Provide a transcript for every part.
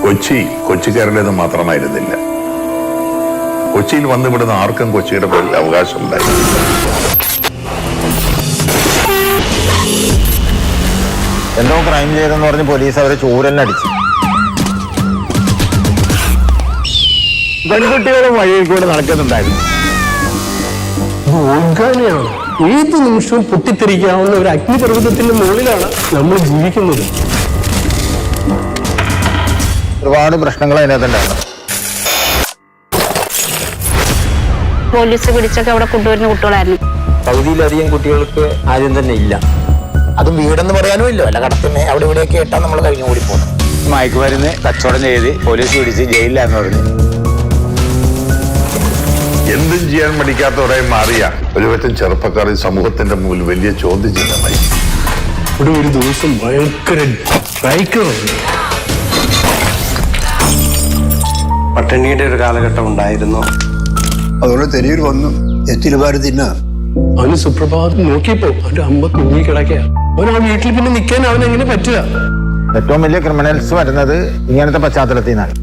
കൊച്ചിക്കാരുടേത് മാത്രമായിരുന്നില്ല. കൊച്ചിയിൽ വന്നുവിടുന്ന ആർക്കും കൊച്ചിയുടെ പേരിൽ അവകാശമുണ്ടായി. എന്തോ ക്രൈം ചെയ്തെന്ന് പറഞ്ഞ് പോലീസ് അവരെ ചോരനടിച്ചു. പെൺകുട്ടികളും വഴിയിൽ കൂടെ നടക്കുന്നുണ്ടായിരുന്നു. ഏത് നിമിഷവും പൊട്ടിത്തെറിക്കാവുന്ന ഒരു അഗ്നിപർവ്വതത്തിന്റെ മുകളിലാണ് നമ്മൾ ജീവിക്കുന്നത്. ഒരുപാട് പ്രശ്നങ്ങൾ അതിനകത്തുണ്ടായിരുന്നു. പോലീസ് പിടിച്ചൊക്കെ അവിടെ കൊണ്ടുവരുന്ന കുട്ടികളായിരുന്നു. പകുതിയിലധികം കുട്ടികൾക്ക് ആദ്യം തന്നെ ഇല്ല. അതും വീടെന്ന് പറയാനും ഇല്ല, അല്ല കടത്തിന് അവിടെ ഇവിടെയൊക്കെ ഇട്ടാൽ നമ്മൾ കഴിഞ്ഞു കൂടി പോകുന്നു. മയക്കുമരുന്ന് കച്ചവടം ചെയ്ത് പോലീസ് പിടിച്ച് ജയിലിലാന്ന് പറഞ്ഞു. എന്തും ചെയ്യാൻ മടിക്കാത്തവരെ മാറിയ ഒരുപറ്റം ചെറുപ്പക്കാർ സമൂഹത്തിന്റെ മുമ്പിൽ വലിയ ചോദ്യചിഹ്നമായി. ഇവിടെ ഒരു ദിവസം ഭയങ്കര സ്ട്രൈക്കറുണ്ട്. പട്ടിണിയുടെ ഒരു കാലഘട്ടം ഉണ്ടായിരുന്നു. അതുകൊണ്ട് തെരുവിൽ വന്നു എത്തിരുപാട് തിന്ന. അവന് സുപ്രഭാതം നോക്കിയപ്പോ അവന്റെ അമ്മ തൂങ്ങിക്കിടക്കുക. അവൻ ആ വീട്ടിൽ പിന്നെ നിൽക്കാൻ അവൻ എങ്ങനെ പറ്റുക? ഏറ്റവും വലിയ ക്രിമിനൽസ് വരുന്നത് ഇങ്ങനത്തെ പശ്ചാത്തലത്തിൽ നിന്നാണ്.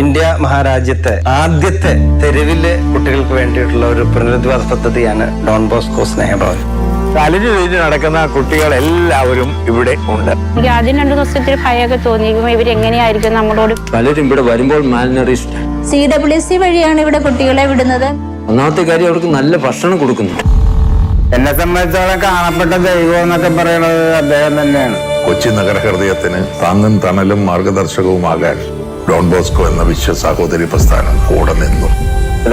ഇന്ത്യ മഹാരാജ്യത്തെ ആദ്യത്തെ തെരുവിലെ കുട്ടികൾക്ക് വേണ്ടിയിട്ടുള്ള ഒരു പുനരധിവാസ പദ്ധതിയാണ് ഡോൺ ബോസ്കോ സ്നേഹഭവൻ. തലഞ്ഞു തിരിഞ്ഞ് നടക്കുന്ന കുട്ടികളെല്ലാവരും ഇവിടെ ഉണ്ട്. എനിക്ക് ആദ്യം 2 ദിവസത്തിൽ ഭയമൊക്കെ തോന്നിയിരിക്കുമ്പോ ഇവരെങ്ങനെയായിരിക്കും നമ്മളോട്. പലരും ഇവിടെ വരുമ്പോൾ മാൽനറിഷ്ഡ്. CWC വഴിയാണ് ഇവിടെ കുട്ടികളെ വിടുന്നത്. ഒന്നാമത്തെ കാര്യം അവർക്ക് നല്ല ഭക്ഷണം കൊടുക്കുന്നു. എന്നെ സംബന്ധിച്ചോളം കാണപ്പെട്ട ദൈവം എന്നൊക്കെ പറയുന്നത് അദ്ദേഹം തന്നെയാണ്. കൊച്ചി നഗരഹൃദയത്തിന് താങ്ങും തണലും മാർഗദർശകവുമാകാൻ ഡോൺ ബോസ്കോ എന്ന വിശ്വ സഹോദരി പ്രസ്ഥാനം കൂടെ നിന്നു.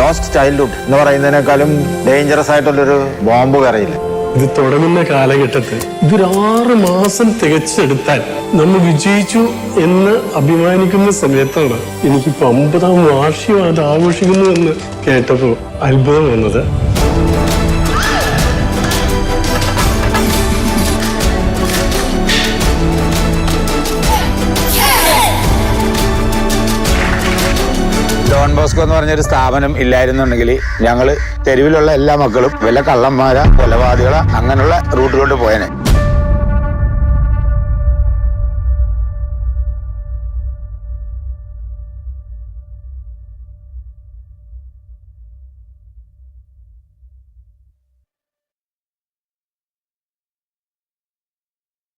ലോസ്റ്റ് ചൈൽഡ്ഹുഡ് എന്ന് പറയുന്നതിനേക്കാളും ഡേഞ്ചറസ് ആയിട്ടുള്ളൊരു ബോംബ് കറിയില്ല. ഇത് തുടങ്ങുന്ന കാലഘട്ടത്തിൽ ഇതൊരു 6 മാസം തികച്ചെടുത്താൽ നമ്മൾ വിജയിച്ചു എന്ന് അഭിമാനിക്കുന്ന സമയത്താണ് എനിക്കിപ്പോ 50ാം വാർഷികം അത് ആഘോഷിക്കുന്നു എന്ന് കേട്ടപ്പോ അത്ഭുതം വന്നത്. ഡോൺ ബോസ്കോ എന്ന് പറഞ്ഞൊരു സ്ഥാപനം ഇല്ലായിരുന്നുണ്ടെങ്കിൽ ഞങ്ങൾ തെരുവിലുള്ള എല്ലാ മക്കളും വല്ല കള്ളന്മാരാ കൊലപാതകളാ അങ്ങനെയുള്ള റൂട്ടിലോട്ട് പോയനെ.